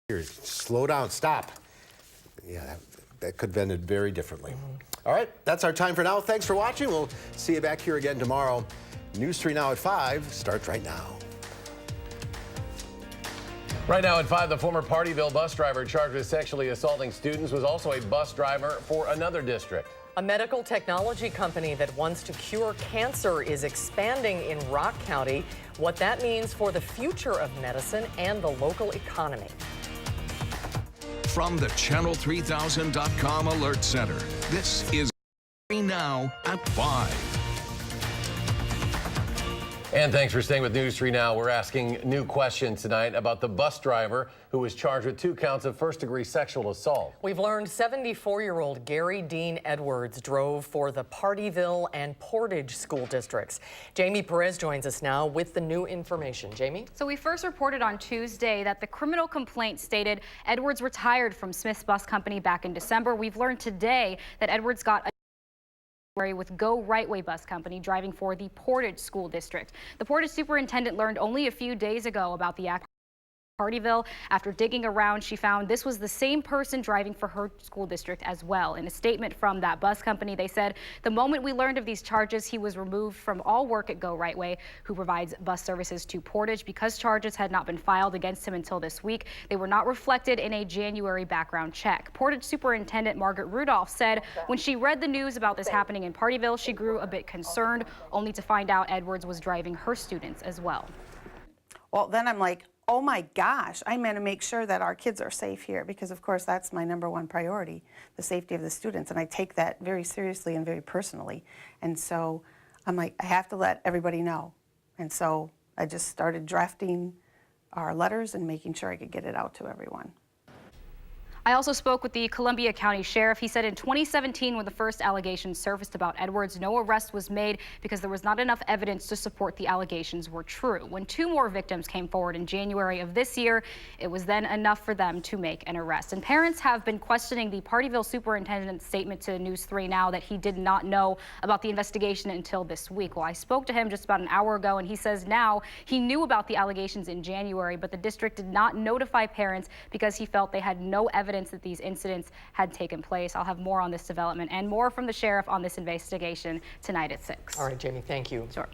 Here, slow down, stop. Yeah, that could have ended very differently. All right, that's our time for now. Thanks for watching. We'll see you back here again tomorrow. News 3 Now at 5 starts right now. Right now at 5, the former Partyville bus driver charged with sexually assaulting students was also a bus driver for another district. A medical technology company that wants to cure cancer is expanding in Rock County. What that means for the future of medicine and the local economy. From the Channel3000.com Alert Center, this is Now at 5. And thanks for staying with News 3 Now. We're asking new questions tonight about the bus driver who was charged with 2 counts of first-degree sexual assault. We've learned 74-year-old Gary Dean Edwards drove for the Partyville and Portage school districts. Jamie Perez joins us now with the new information. Jamie? So we first reported on Tuesday that the criminal complaint stated Edwards retired from Smith's Bus Company back in December. We've learned today that Edwards got a with Go Right Way Bus Company driving for the Portage School District. The Portage superintendent learned only a few days ago about the act. Partyville. After digging around, she found this was the same person driving for her school district as well. In a statement from that bus company, they said, the moment we learned of these charges, he was removed from all work at Go Right Way, who provides bus services to Portage. Because charges had not been filed against him until this week, they were not reflected in a January background check. Portage Superintendent Margaret Rudolph said when she read the news about this happening in Partyville, she grew a bit concerned, only to find out Edwards was driving her students as well. Well, then I'm like, oh my gosh, I'm going to make sure that our kids are safe here, because of course that's my #1 priority, the safety of the students, and I take that very seriously and very personally. And so I'm like, I have to let everybody know. And so I just started drafting our letters and making sure I could get it out to everyone. I also spoke with the Columbia County Sheriff. He said in 2017, when the first allegations surfaced about Edwards, no arrest was made because there was not enough evidence to support the allegations were true. When 2 more victims came forward in January of this year, it was then enough for them to make an arrest. And parents have been questioning the Partyville superintendent's statement to News 3 Now that he did not know about the investigation until this week. Well, I spoke to him just about an hour ago, and he says now he knew about the allegations in January, but the district did not notify parents because he felt they had no evidence that these incidents had taken place. I'll have more on this development and more from the sheriff on this investigation tonight at 6. All right, Jamie, thank you. Sure.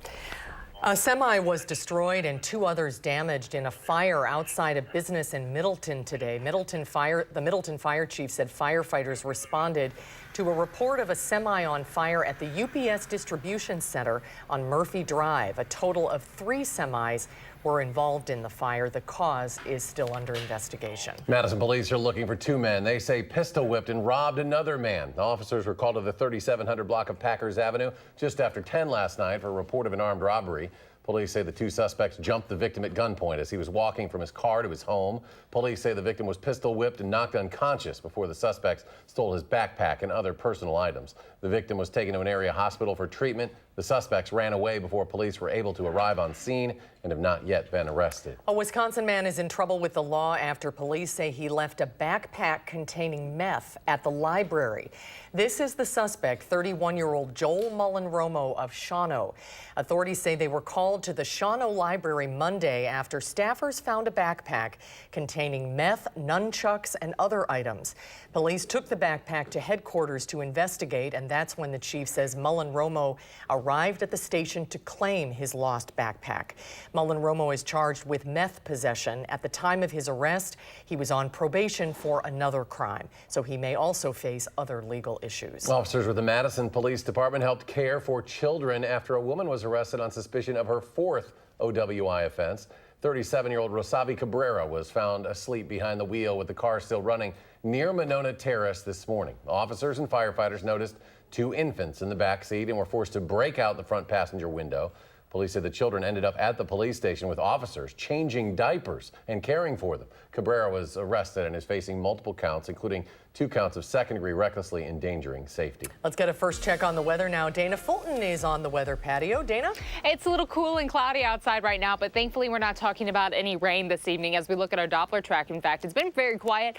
A semi was destroyed and 2 others damaged in a fire outside a business in Middleton today. The Middleton Fire Chief said firefighters responded to a report of a semi on fire at the UPS distribution center on Murphy Drive. A total of 3 semis were involved in the fire. The cause is still under investigation. Madison police are looking for 2 men they say pistol whipped and robbed another man. The officers were called to the 3700 block of Packers Avenue just after 10 last night for a report of an armed robbery. Police say the 2 suspects jumped the victim at gunpoint as he was walking from his car to his home. Police say the victim was pistol whipped and knocked unconscious before the suspects stole his backpack and other personal items. The victim was taken to an area hospital for treatment. The suspects ran away before police were able to arrive on scene and have not yet been arrested. A Wisconsin man is in trouble with the law after police say he left a backpack containing meth at the library. This is the suspect, 31-year-old Joel Mullen-Romo of Shawano. Authorities say they were called to the Shawano Library Monday after staffers found a backpack containing meth, nunchucks, and other items. Police took the backpack to headquarters to investigate, and that's when the chief says Mullen-Romo arrived at the station to claim his lost backpack. Mullen-Romo is charged with meth possession. At the time of his arrest, he was on probation for another crime, so he may also face other legal issues. Officers with the Madison Police Department helped care for children after a woman was arrested on suspicion of her 4th OWI offense. 37-year-old Rosavi Cabrera was found asleep behind the wheel with the car still running near Monona Terrace this morning. Officers and firefighters noticed 2 infants in the back seat and were forced to break out the front passenger window. Police said the children ended up at the police station with officers changing diapers and caring for them. Cabrera was arrested and is facing multiple counts, including 2 counts of second-degree recklessly endangering safety. Let's get a first check on the weather now. Dana Fulton is on the weather patio. Dana? It's a little cool and cloudy outside right now, but thankfully we're not talking about any rain this evening as we look at our Doppler track. In fact, it's been very quiet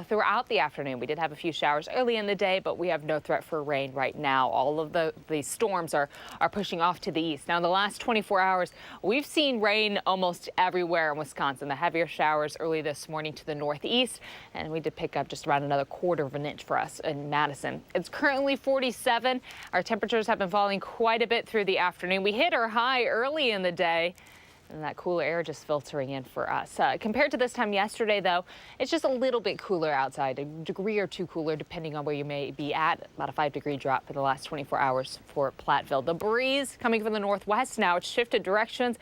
throughout the afternoon. We did have a few showers early in the day, but we have no threat for rain right now. All of the storms are pushing off to the east. Now, in the last 24 hours, we've seen rain almost everywhere in Wisconsin. The heavier showers early this morning to the northeast, and we did pick up just around another quarter of an inch for us in Madison. It's currently 47. Our temperatures have been falling quite a bit through the afternoon. We hit our high early in the day, and that cooler air just filtering in for us. Compared to this time yesterday, though, it's just a little bit cooler outside, a degree or two cooler depending on where you may be at. About a 5-degree drop for the last 24 hours for Platteville. The breeze coming from the northwest now, it's shifted directions.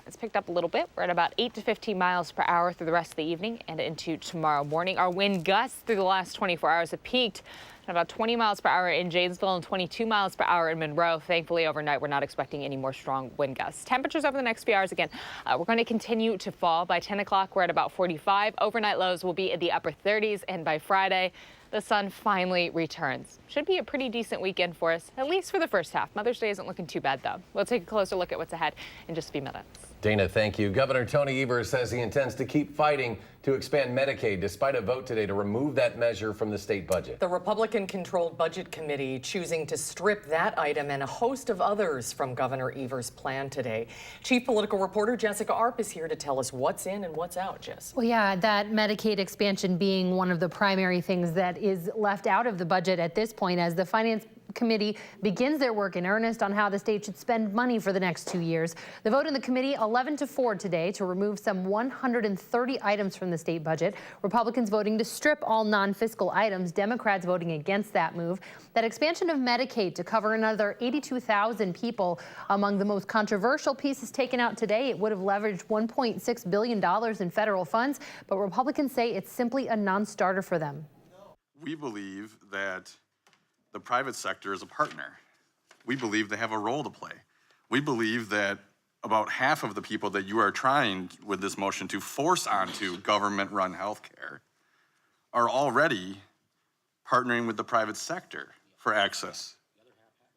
It's picked up a little bit. We're at about 8 to 15 miles per hour through the rest of the evening and into tomorrow morning. Our wind gusts through the last 24 hours have peaked at about 20 miles per hour in Janesville and 22 miles per hour in Monroe. Thankfully, overnight, we're not expecting any more strong wind gusts. Temperatures over the next few hours, again, we're going to continue to fall. By 10 o'clock, we're at about 45. Overnight lows will be in the upper 30s, and by Friday, the sun finally returns. Should be a pretty decent weekend for us, at least for the first half. Mother's Day isn't looking too bad, though. We'll take a closer look at what's ahead in just a few minutes. Dana, thank you. Governor Tony Evers says he intends to keep fighting to expand Medicaid despite a vote today to remove that measure from the state budget. The Republican-controlled Budget Committee choosing to strip that item and a host of others from Governor Evers' plan today. Chief political reporter Jessica Arp is here to tell us what's in and what's out, Jess. Well, yeah, that Medicaid expansion being one of the primary things that is left out of the budget at this point as the Finance Committee begins their work in earnest on how the state should spend money for the next 2 years. The vote in the committee 11-4 today to remove some 130 items from the state budget. Republicans voting to strip all non-fiscal items. Democrats voting against that move. That expansion of Medicaid to cover another 82,000 people among the most controversial pieces taken out today. It would have leveraged $1.6 billion in federal funds, but Republicans say it's simply a non-starter for them. We believe that the private sector is a partner. We believe they have a role to play. We believe that about half of the people that you are trying with this motion to force onto government-run healthcare are already partnering with the private sector for access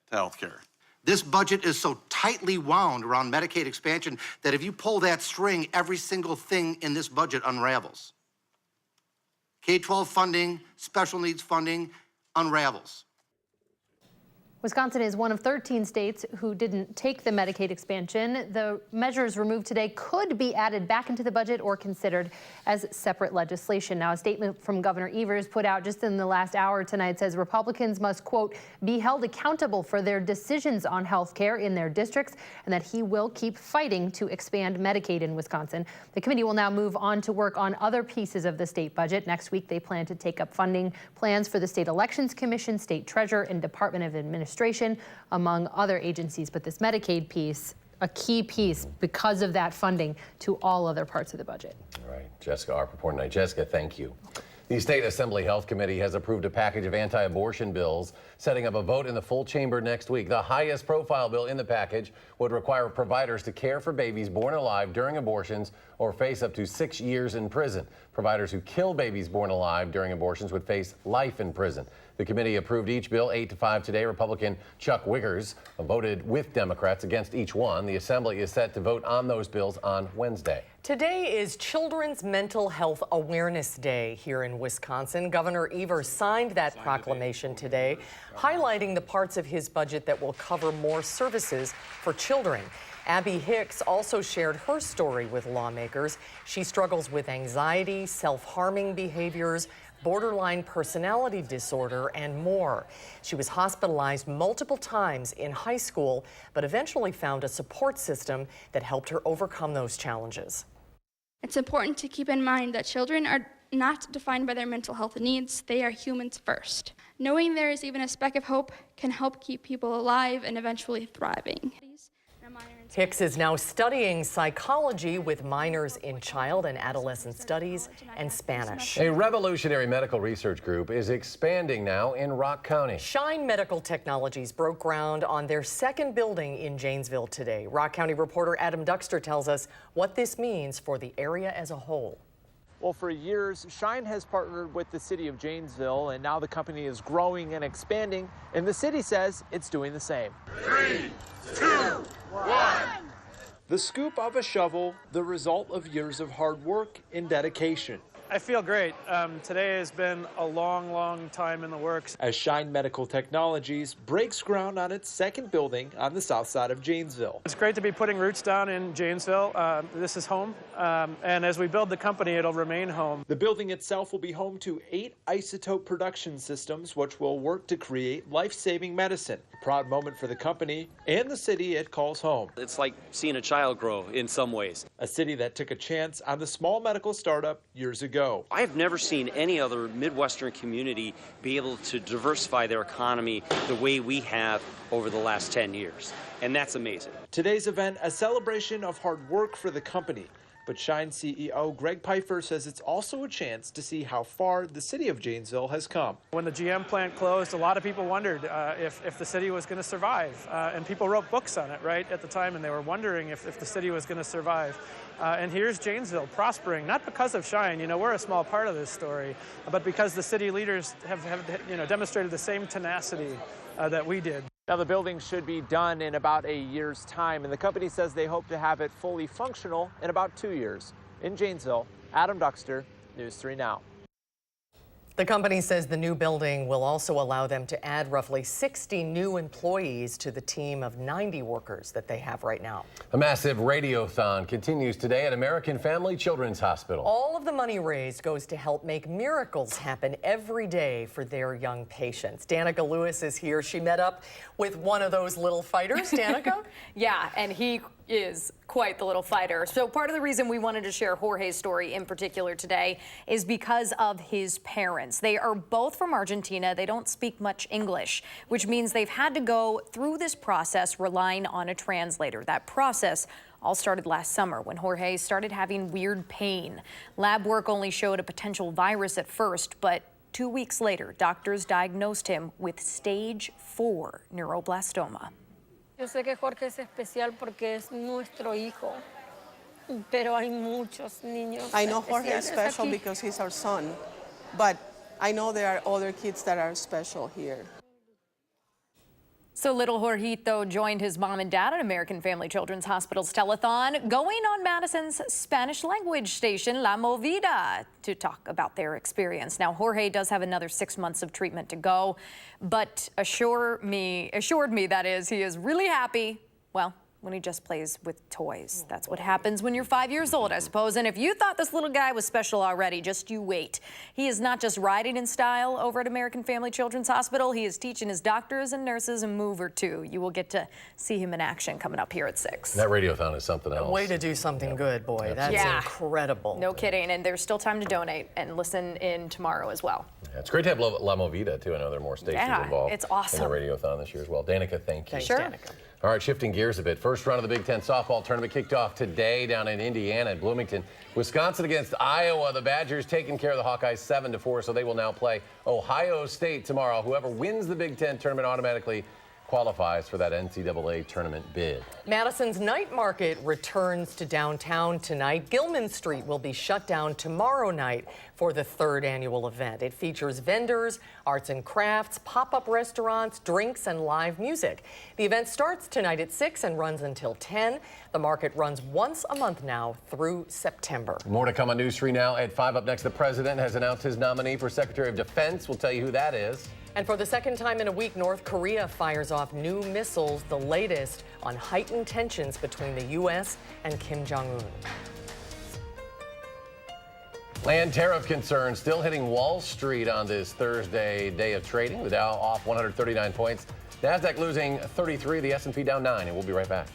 to healthcare. This budget is so tightly wound around Medicaid expansion that if you pull that string, every single thing in this budget unravels. K-12 funding, special needs funding unravels. Wisconsin is one of 13 states who didn't take the Medicaid expansion. The measures removed today could be added back into the budget or considered as separate legislation. Now, a statement from Governor Evers put out just in the last hour tonight says Republicans must, quote, be held accountable for their decisions on health care in their districts, and that he will keep fighting to expand Medicaid in Wisconsin. The committee will now move on to work on other pieces of the state budget. Next week, they plan to take up funding plans for the State Elections Commission, State Treasurer, and Department of Administration, among other agencies. But this Medicaid piece, a key piece because of that funding to all other parts of the budget. All right, Jessica Arp reporting tonight. Jessica, thank you. The State Assembly Health Committee has approved a package of anti-abortion bills, setting up a vote in the full chamber next week. The highest profile bill in the package would require providers to care for babies born alive during abortions or face up to 6 years in prison. Providers who kill babies born alive during abortions would face life in prison. The committee approved each bill 8-5 today. Republican Chuck Wiggers voted with Democrats against each one. The Assembly is set to vote on those bills on Wednesday. Today is Children's Mental Health Awareness Day here in Wisconsin. Governor Evers signed that proclamation today, highlighting the parts of his budget that will cover more services for children. Abby Hicks also shared her story with lawmakers. She struggles with anxiety, self-harming behaviors, borderline personality disorder, and more. She was hospitalized multiple times in high school, but eventually found a support system that helped her overcome those challenges. It's important to keep in mind that children are not defined by their mental health needs. They are humans first. Knowing there is even a speck of hope can help keep people alive and eventually thriving. Hicks is now studying psychology with minors in child and adolescent studies and Spanish. A revolutionary medical research group is expanding now in Rock County. Shine Medical Technologies broke ground on their second building in Janesville today. Rock County reporter Adam Duxter tells us what this means for the area as a whole. Well, for years, Shine has partnered with the city of Janesville, and now the company is growing and expanding, and the city says it's doing the same. 3, 2, 1. The scoop of a shovel, the result of years of hard work and dedication. I feel great. Today has been a long time in the works. As Shine Medical Technologies breaks ground on its second building on the south side of Janesville. It's great to be putting roots down in Janesville. This is home, and as we build the company, it'll remain home. The building itself will be home to 8 isotope production systems, which will work to create life-saving medicine. A proud moment for the company and the city it calls home. It's like seeing a child grow in some ways. A city that took a chance on the small medical startup years ago. I have never seen any other Midwestern community be able to diversify their economy the way we have over the last 10 years, and that's amazing. Today's event, a celebration of hard work for the company. But Shine CEO Greg Pfeiffer says it's also a chance to see how far the city of Janesville has come. When the GM plant closed, a lot of people wondered if the city was going to survive. And people wrote books on it, right, at the time, and they were wondering if the city was going to survive. And here's Janesville prospering, not because of Shine, we're a small part of this story, but because the city leaders have demonstrated the same tenacity that we did. Now, the building should be done in about a year's time, and the company says they hope to have it fully functional in about 2 years. In Janesville, Adam Duxter, News 3 Now. The company says the new building will also allow them to add roughly 60 new employees to the team of 90 workers that they have right now. A massive radiothon continues today at American Family Children's Hospital. All of the money raised goes to help make miracles happen every day for their young patients. Danica Lewis is here. She met up with one of those little fighters, Danica? Yeah, and he is quite the little fighter. So part of the reason we wanted to share Jorge's story in particular today is because of his parents. They are both from Argentina. They don't speak much English, which means they've had to go through this process relying on a translator. That process all started last summer when Jorge started having weird pain. Lab work only showed a potential virus at first, but 2 weeks later, doctors diagnosed him with stage 4 neuroblastoma. Yo sé que Jorge es especial porque es nuestro hijo, pero hay muchos niños. I know Jorge is special because he's our son, but I know there are other kids that are special here. So little Jorgito joined his mom and dad at American Family Children's Hospital's telethon, going on Madison's Spanish language station, La Movida, to talk about their experience. Now, Jorge does have another 6 months of treatment to go, but assured me that is, he is really happy, well, when he just plays with toys. That's what happens when you're 5 years old, I suppose. And if you thought this little guy was special already, just you wait. He is not just riding in style over at American Family Children's Hospital. He is teaching his doctors and nurses a move or two. You will get to see him in action coming up here at 6. That radiothon is something else. Way to do something good, boy. That's incredible. No kidding. And there's still time to donate and listen in tomorrow as well. Yeah, it's great to have La Movida, too. I know there are more stations involved it's awesome. in the radiothon this year as well. Danica, thank you. Thanks, Danica. All right, shifting gears a bit. First round of the Big Ten softball tournament kicked off today down in Indiana at Bloomington. Wisconsin against Iowa. The Badgers taking care of the Hawkeyes 7-4, so they will now play Ohio State tomorrow. Whoever wins the Big Ten tournament automatically qualifies for that NCAA tournament bid. Madison's night market returns to downtown tonight. Gilman Street will be shut down tomorrow night for the 3rd annual event. It features vendors, arts and crafts, pop-up restaurants, drinks, and live music. The event starts tonight at 6 and runs until 10. The market runs once a month now through September. More to come on News 3 Now at 5. Up next, the president has announced his nominee for Secretary of Defense. We'll tell you who that is. And for the second time in a week, North Korea fires off new missiles, the latest on heightened tensions between the U.S. and Kim Jong-un. Land tariff concerns still hitting Wall Street on this Thursday day of trading. The Dow off 139 points. NASDAQ losing 33, the S&P down 9, and we'll be right back.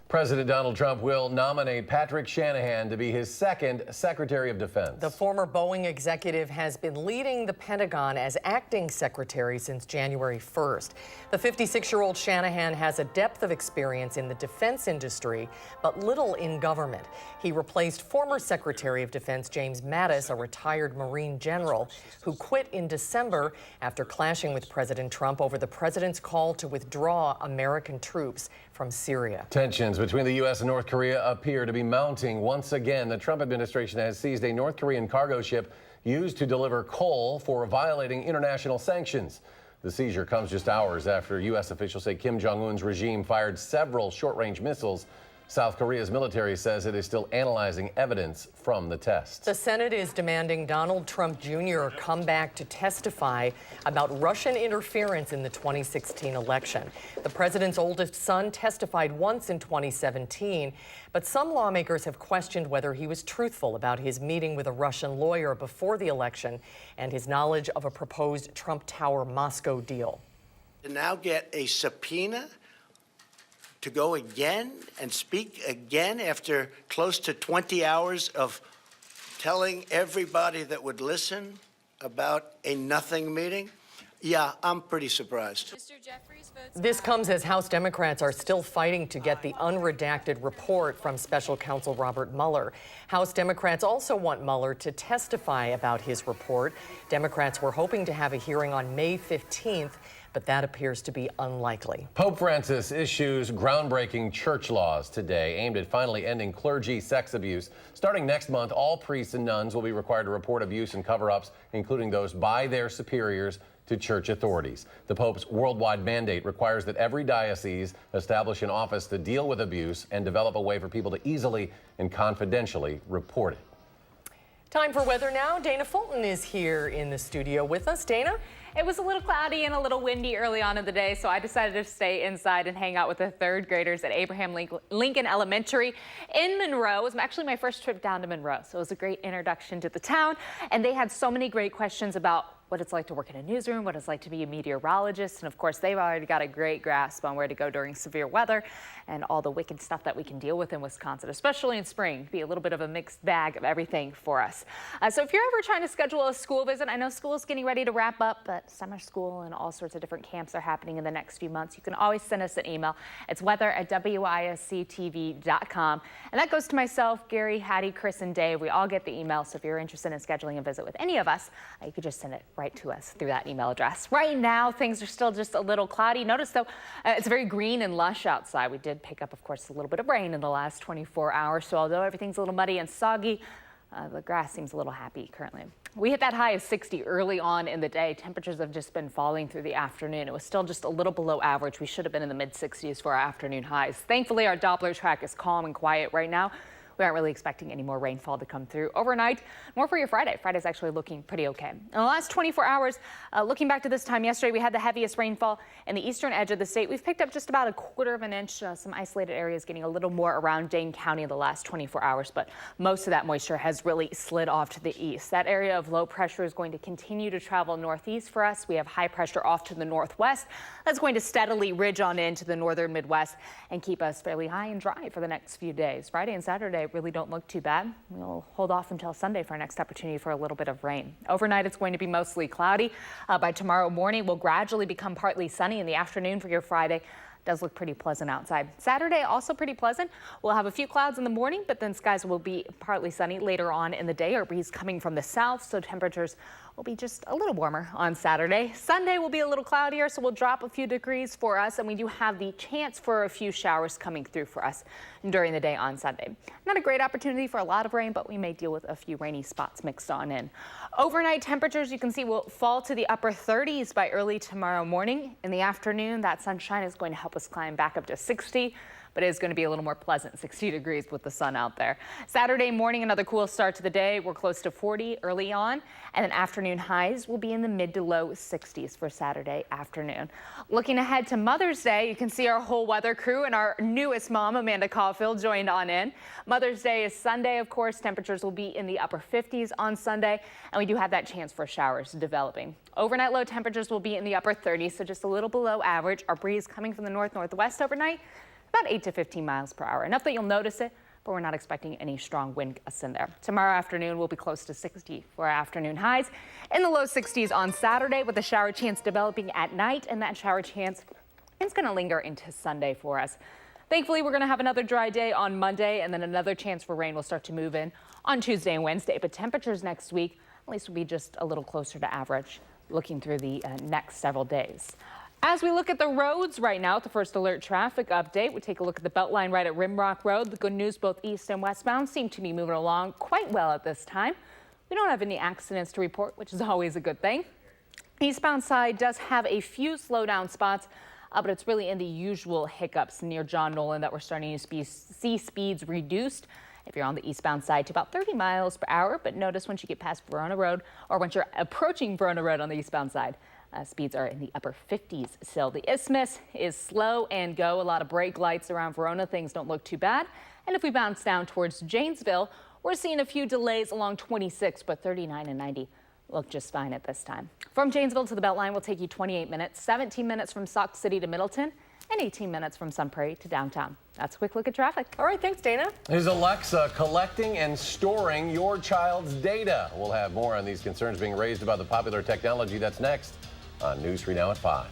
President Donald Trump will nominate Patrick Shanahan to be his second Secretary of Defense. The former Boeing executive has been leading the Pentagon as acting secretary since January 1st. The 56-year-old Shanahan has a depth of experience in the defense industry, but little in government. He replaced former Secretary of Defense James Madison, a retired Marine general, who quit in December after clashing with President Trump over the president's call to withdraw American troops from Syria. Tensions between the U.S. and North Korea appear to be mounting once again. The Trump administration has seized a North Korean cargo ship used to deliver coal for violating international sanctions. The seizure comes just hours after U.S. officials say Kim Jong-un's regime fired several short-range missiles. South Korea's military says it is still analyzing evidence from the test. The Senate is demanding Donald Trump Jr. come back to testify about Russian interference in the 2016 election. The president's oldest son testified once in 2017, but some lawmakers have questioned whether he was truthful about his meeting with a Russian lawyer before the election and his knowledge of a proposed Trump Tower Moscow deal. To now get a subpoena to go again and speak again after close to 20 hours of telling everybody that would listen about a nothing meeting? Yeah, I'm pretty surprised. This comes as House Democrats are still fighting to get the unredacted report from special counsel Robert Mueller. House Democrats also want Mueller to testify about his report. Democrats were hoping to have a hearing on May 15th, but that appears to be unlikely. Pope Francis issues groundbreaking church laws today aimed at finally ending clergy sex abuse. Starting next month, all priests and nuns will be required to report abuse and cover-ups, including those by their superiors, to church authorities. The Pope's worldwide mandate requires that every diocese establish an office to deal with abuse and develop a way for people to easily and confidentially report it. Time for weather now. Dana Fulton is here in the studio with us. Dana? It was a little cloudy and a little windy early on in the day, so I decided to stay inside and hang out with the third graders at Abraham Lincoln Elementary in Monroe. It was actually my first trip down to Monroe, so it was a great introduction to the town. And they had so many great questions about what it's like to work in a newsroom, what it's like to be a meteorologist, and of course they've already got a great grasp on where to go during severe weather and all the wicked stuff that we can deal with in Wisconsin, especially in spring. Be a little bit of a mixed bag of everything for us. So if you're ever trying to schedule a school visit, I know school is getting ready to wrap up, but summer school and all sorts of different camps are happening in the next few months. You can always send us an email. It's weather@WISC-TV.com. And that goes to myself, Gary, Hattie, Chris, and Dave. We all get the email, so if you're interested in scheduling a visit with any of us, you could just send it right to us through that email address. Right now, things are still just a little cloudy. Notice, though, it's very green and lush outside. We did pick up, of course, a little bit of rain in the last 24 hours. So although everything's a little muddy and soggy, the grass seems a little happy currently. We hit that high of 60 early on in the day. Temperatures have just been falling through the afternoon. It was still just a little below average. We should have been in the mid-60s for our afternoon highs. Thankfully, our Doppler track is calm and quiet right now. We aren't really expecting any more rainfall to come through overnight. More for your Friday. Friday's actually looking pretty okay. In the last 24 hours, looking back to this time yesterday, we had the heaviest rainfall in the eastern edge of the state. We've picked up just about 1/4 of an inch, some isolated areas getting a little more around Dane County in the last 24 hours, but most of that moisture has really slid off to the east. That area of low pressure is going to continue to travel northeast for us. We have high pressure off to the northwest. That's going to steadily ridge on into the northern Midwest and keep us fairly high and dry for the next few days. Friday and Saturday really don't look too bad. We'll hold off until Sunday for our next opportunity for a little bit of rain. Overnight, it's going to be mostly cloudy. By tomorrow morning, we'll gradually become partly sunny in the afternoon for your Friday. Does look pretty pleasant outside. Saturday, also pretty pleasant. We'll have a few clouds in the morning, but then skies will be partly sunny later on in the day. A breeze coming from the south, so temperatures will be just a little warmer on Saturday. Sunday will be a little cloudier, so we'll drop a few degrees for us, and we do have the chance for a few showers coming through for us during the day on Sunday. Not a great opportunity for a lot of rain, but we may deal with a few rainy spots mixed on in. Overnight temperatures, you can see, will fall to the upper 30s by early tomorrow morning. In the afternoon, that sunshine is going to help us climb back up to 60. But it is going to be a little more pleasant, 60 degrees with the sun out there. Saturday morning, another cool start to the day. We're close to 40 early on, and then afternoon highs will be in the mid to low 60s for Saturday afternoon. Looking ahead to Mother's Day, you can see our whole weather crew and our newest mom, Amanda Caulfield, joined on in. Mother's Day is Sunday, of course. Temperatures will be in the upper 50s on Sunday, and we do have that chance for showers developing. Overnight low temperatures will be in the upper 30s, so just a little below average. Our breeze coming from the north-northwest overnight. about 8 to 15 miles per hour. Enough that you'll notice it, but we're not expecting any strong wind gusts in there. Tomorrow afternoon, we'll be close to 60 for our afternoon highs. In the low 60s on Saturday, with a shower chance developing at night, and that shower chance is going to linger into Sunday for us. Thankfully, we're going to have another dry day on Monday, and then another chance for rain will start to move in on Tuesday and Wednesday. But temperatures next week, at least, will be just a little closer to average looking through the next several days. As we look at the roads right now, the first alert traffic update, we take a look at the Beltline right at Rimrock Road. The good news, both east and westbound seem to be moving along quite well at this time. We don't have any accidents to report, which is always a good thing. Eastbound side does have a few slowdown spots, but it's really in the usual hiccups near John Nolan that we're starting to see speeds reduced if you're on the eastbound side to about 30 miles per hour. But notice once you get past Verona Road, or once you're approaching Verona Road on the eastbound side, speeds are in the upper 50s still. The Isthmus is slow and go. A lot of brake lights around Verona. Things don't look too bad. And if we bounce down towards Janesville, we're seeing a few delays along 26, but 39 and 90 look just fine at this time. From Janesville to the Beltline will take you 28 minutes, 17 minutes from Sauk City to Middleton, and 18 minutes from Sun Prairie to downtown. That's a quick look at traffic. All right, thanks, Dana. Is Alexa collecting and storing your child's data? We'll have more on these concerns being raised about the popular technology. That's next on News 3 Now at 5.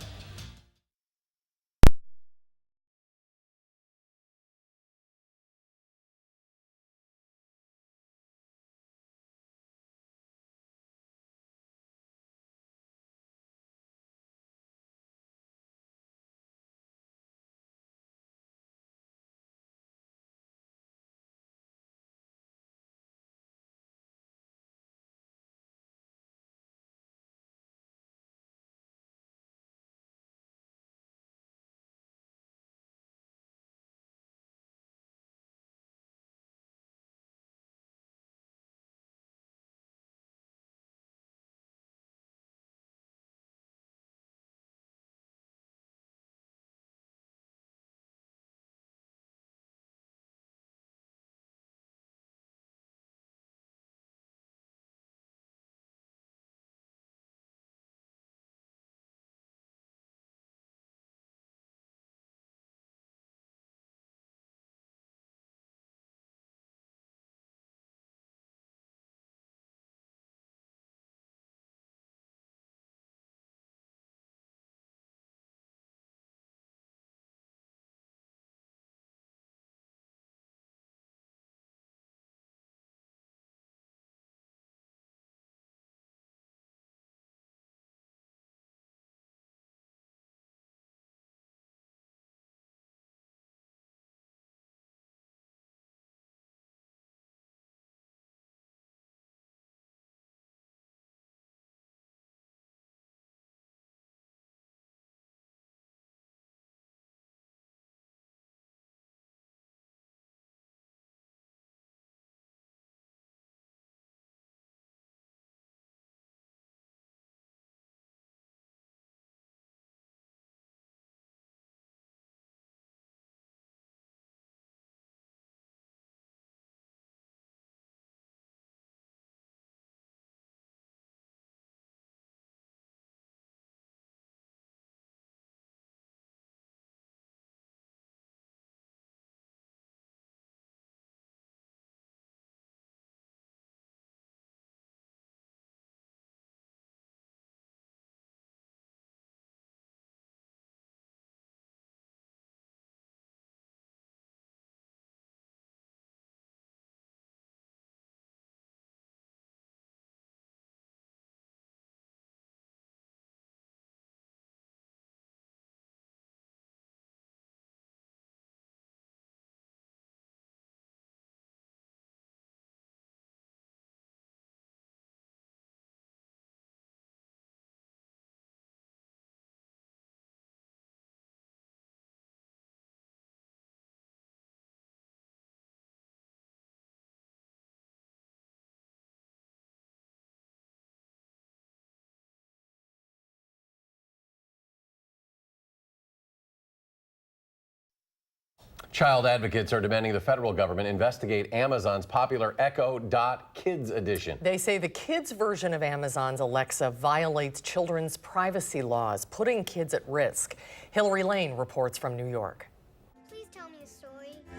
Child advocates are demanding the federal government investigate Amazon's popular Echo Dot Kids edition. They say the kids version of Amazon's Alexa violates children's privacy laws, putting kids at risk. Hillary Lane reports from New York. Please tell me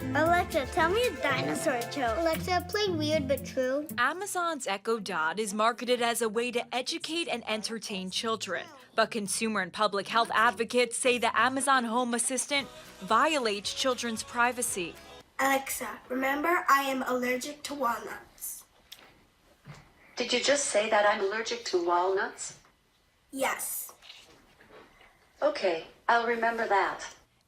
Alexa, tell me a dinosaur joke. Alexa, play Weird But True. Amazon's Echo Dot is marketed as a way to educate and entertain children. But consumer and public health advocates say the Amazon Home Assistant violates children's privacy. Alexa, remember I am allergic to walnuts. Did you just say that I'm allergic to walnuts? Yes. Okay, I'll remember that.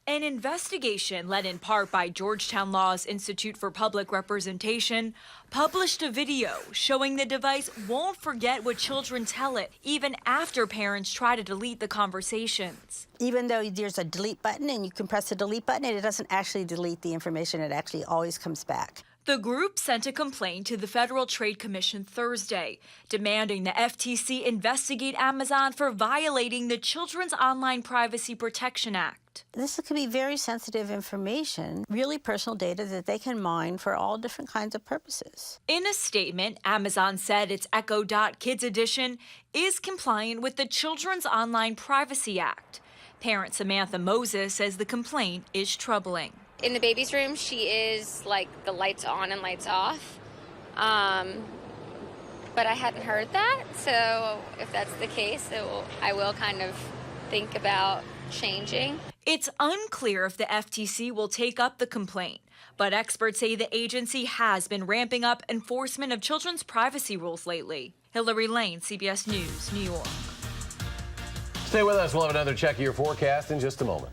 An investigation led in part by Georgetown Law's Institute for Public Representation published a video showing the device won't forget what children tell it, even after parents try to delete the conversations. Even though there's a delete button and you can press the delete button, it doesn't actually delete the information. It actually always comes back. The group sent a complaint to the Federal Trade Commission Thursday, demanding the FTC investigate Amazon for violating the Children's Online Privacy Protection Act. This could be very sensitive information, really personal data that they can mine for all different kinds of purposes. In a statement, Amazon said its Echo Dot Kids Edition is compliant with the Children's Online Privacy Act. Parent Samantha Moses says the complaint is troubling. In the baby's room, she is like the lights on and lights off. But I hadn't heard that, so if that's the case, I will kind of think about changing. It's unclear if the FTC will take up the complaint, but experts say the agency has been ramping up enforcement of children's privacy rules lately. Hillary Lane, CBS News, New York. Stay with us. We'll have another check of your forecast in just a moment.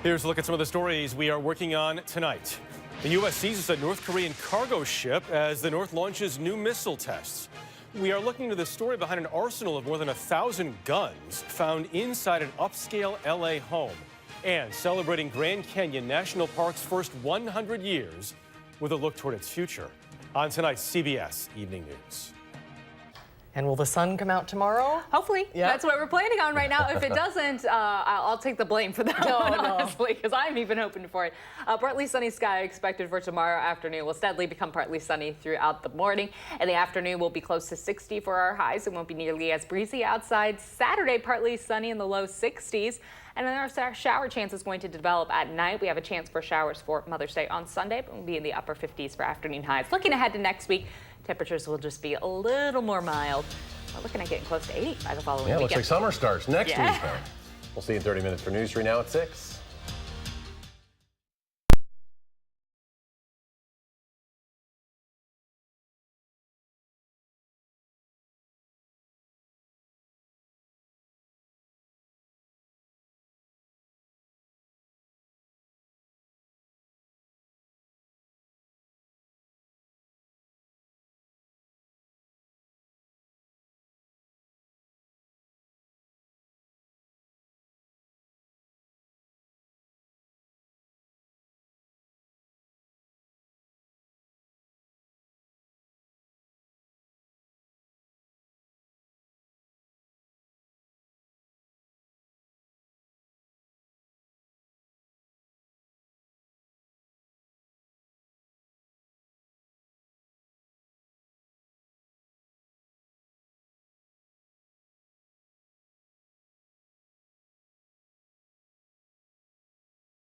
Here's a look at some of the stories we are working on tonight. The U.S. seizes a North Korean cargo ship as the North launches new missile tests. We are looking into the story behind an arsenal of more than 1,000 guns found inside an upscale LA home, and celebrating Grand Canyon National Park's first 100 years with a look toward its future on tonight's CBS Evening News. And will the sun come out tomorrow? Hopefully. Yeah. That's what we're planning on right now. If it doesn't, I'll take the blame for that one, honestly, because I'm even hoping for it. Partly sunny sky expected for tomorrow afternoon. Will steadily become partly sunny throughout the morning. In the afternoon, we'll be close to 60 for our highs. It won't be nearly as breezy outside. Saturday, partly sunny in the low 60s. And then our shower chance is going to develop at night. We have a chance for showers for Mother's Day on Sunday, but we'll be in the upper 50s for afternoon highs. Looking ahead to next week, temperatures will just be a little more mild. We're looking at getting close to 80 by the following weekend. Looks like summer starts next Yeah. week. We'll see you in 30 minutes for News 3 now at 6.